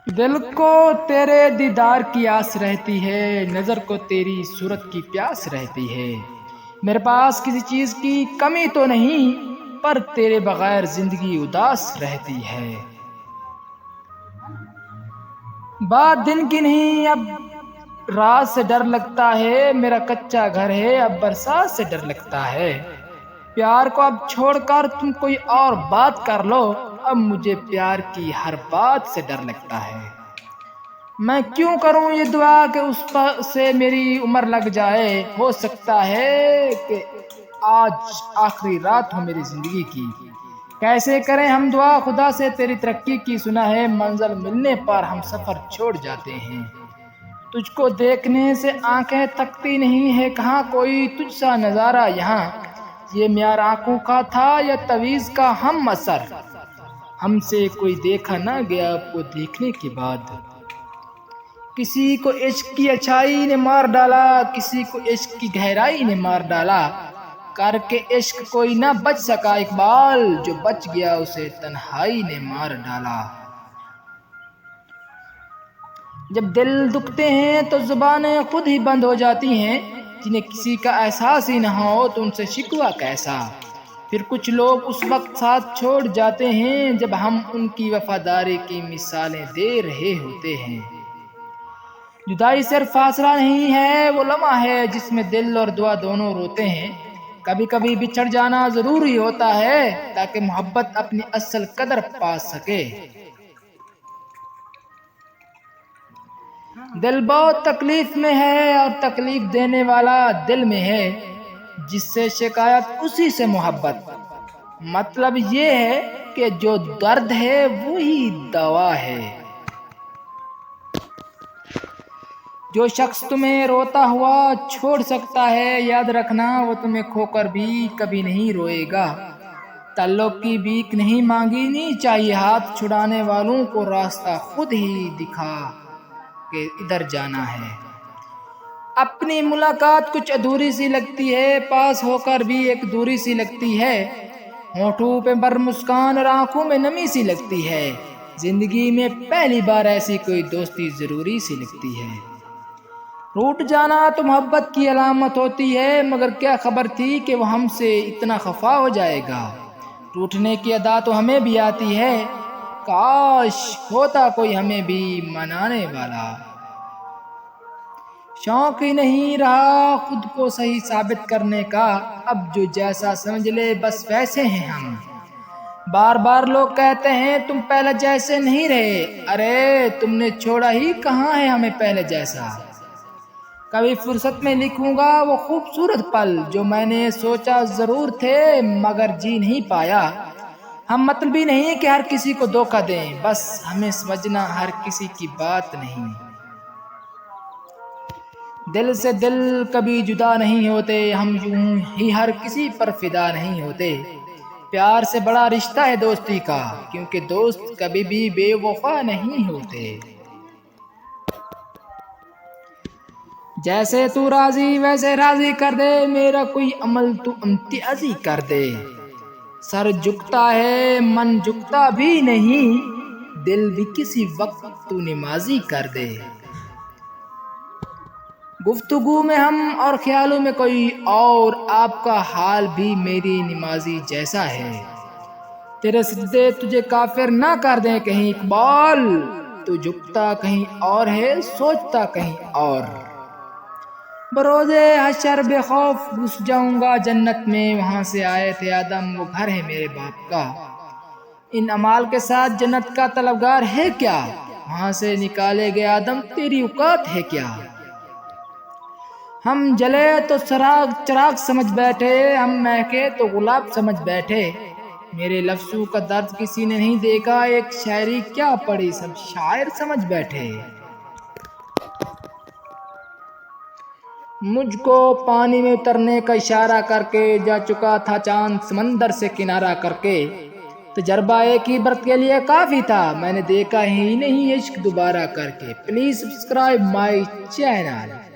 دل کو تیرے دیدار کی آس رہتی ہے، نظر کو تیری صورت کی پیاس رہتی ہے۔ میرے پاس کسی چیز کی کمی تو نہیں، پر تیرے بغیر زندگی اداس رہتی ہے۔ بات دن کی نہیں، اب رات سے ڈر لگتا ہے، میرا کچا گھر ہے، اب برسات سے ڈر لگتا ہے۔ پیار کو اب چھوڑ کر تم کوئی اور بات کر لو، اب مجھے پیار کی ہر بات سے ڈر لگتا ہے۔ میں کیوں کروں یہ دعا کہ اس پر سے میری عمر لگ جائے، ہو سکتا ہے کہ آج آخری رات ہو میری زندگی کی۔ کیسے کریں ہم دعا خدا سے تیری ترقی کی، سنا ہے منزل ملنے پر ہم سفر چھوڑ جاتے ہیں۔ تجھ کو دیکھنے سے آنکھیں تھکتی نہیں ہے، کہاں کوئی تجھ سا نظارہ یہاں۔ یہ معیار آنکھوں کا تھا یا تعویذ کا ہم اثر، ہم سے کوئی دیکھا نہ گیا آپ کو دیکھنے کے بعد۔ کسی کو عشق کی اچھائی نے مار ڈالا، کسی کو عشق کی گہرائی نے مار ڈالا۔ کر کے عشق کوئی نہ بچ سکا اقبال، جو بچ گیا اسے تنہائی نے مار ڈالا۔ جب دل دکھتے ہیں تو زبانیں خود ہی بند ہو جاتی ہیں، جنہیں کسی کا احساس ہی نہ ہو تو ان سے شکوہ کیسا۔ پھر کچھ لوگ اس وقت ساتھ چھوڑ جاتے ہیں جب ہم ان کی وفاداری کی مثالیں دے رہے ہوتے ہیں۔ جدائی صرف فاصلہ نہیں ہے، وہ لمحہ ہے جس میں دل اور دعا دونوں روتے ہیں۔ کبھی کبھی بچھڑ جانا ضروری ہوتا ہے تاکہ محبت اپنی اصل قدر پا سکے۔ دل بہت تکلیف میں ہے اور تکلیف دینے والا دل میں ہے، جس سے شکایت اسی سے محبت۔ مطلب یہ ہے کہ جو درد ہے وہی دوا ہے۔ جو شخص تمہیں روتا ہوا چھوڑ سکتا ہے، یاد رکھنا وہ تمہیں کھو کر بھی کبھی نہیں روئے گا۔ تعلق کی بھیک نہیں مانگنی چاہیے، ہاتھ چھڑانے والوں کو راستہ خود ہی دکھا کہ ادھر جانا ہے۔ اپنی ملاقات کچھ ادھوری سی لگتی ہے، پاس ہو کر بھی ایک دوری سی لگتی ہے۔ ہونٹوں پہ بر مسکان اور آنکھوں میں نمی سی لگتی ہے۔ زندگی میں پہلی بار ایسی کوئی دوستی ضروری سی لگتی ہے۔ روٹ جانا تو محبت کی علامت ہوتی ہے، مگر کیا خبر تھی کہ وہ ہم سے اتنا خفا ہو جائے گا۔ ٹوٹنے کی ادا تو ہمیں بھی آتی ہے، کاش ہوتا کوئی ہمیں بھی منانے والا۔ شوق ہی نہیں رہا خود کو صحیح ثابت کرنے کا، اب جو جیسا سمجھ لے بس ویسے ہیں ہم۔ بار بار لوگ کہتے ہیں تم پہلے جیسے نہیں رہے، ارے تم نے چھوڑا ہی کہاں ہے ہمیں پہلے جیسا۔ کبھی فرصت میں لکھوں گا وہ خوبصورت پل جو میں نے سوچا ضرور تھے مگر جی نہیں پایا۔ ہم مطلبی نہیں کہ ہر کسی کو دھوکہ دیں، بس ہمیں سمجھنا ہر کسی کی بات نہیں۔ دل سے دل کبھی جدا نہیں ہوتے، ہم یوں ہی ہر کسی پر فدا نہیں ہوتے۔ پیار سے بڑا رشتہ ہے دوستی کا، کیونکہ دوست کبھی بھی بے وفا نہیں ہوتے۔ جیسے تو راضی ویسے راضی کر دے، میرا کوئی عمل تو امتیازی کر دے۔ سر جھکتا ہے من جھکتا بھی نہیں، دل بھی کسی وقت تو نمازی کر دے۔ گفتگو میں ہم اور خیالوں میں کوئی اور، آپ کا حال بھی میری نمازی جیسا ہے۔ تیرے سجدے تجھے کافر نہ کر دیں کہیں اقبال، تو جھکتا کہیں اور ہے سوچتا کہیں اور۔ بروز حشر بے خوف گھس جاؤں گا جنت میں، وہاں سے آئے تھے آدم وہ گھر ہے میرے باپ کا۔ ان اعمال کے ساتھ جنت کا طلبگار ہے کیا، وہاں سے نکالے گئے آدم تیری اوقات ہے کیا۔ ہم جلے تو چراغ سمجھ بیٹھے، ہم مہکے تو گلاب سمجھ بیٹھے۔ میرے لفظوں کا درد کسی نے نہیں دیکھا، ایک شاعری کیا پڑھی سب شاعر سمجھ بیٹھے۔ مجھ کو پانی میں اترنے کا اشارہ کر کے جا چکا تھا چاند سمندر سے کنارہ کر کے۔ تجربہ ایک ہی برت کے لیے کافی تھا، میں نے دیکھا ہی نہیں عشق دوبارہ کر کے۔ Please subscribe my channel.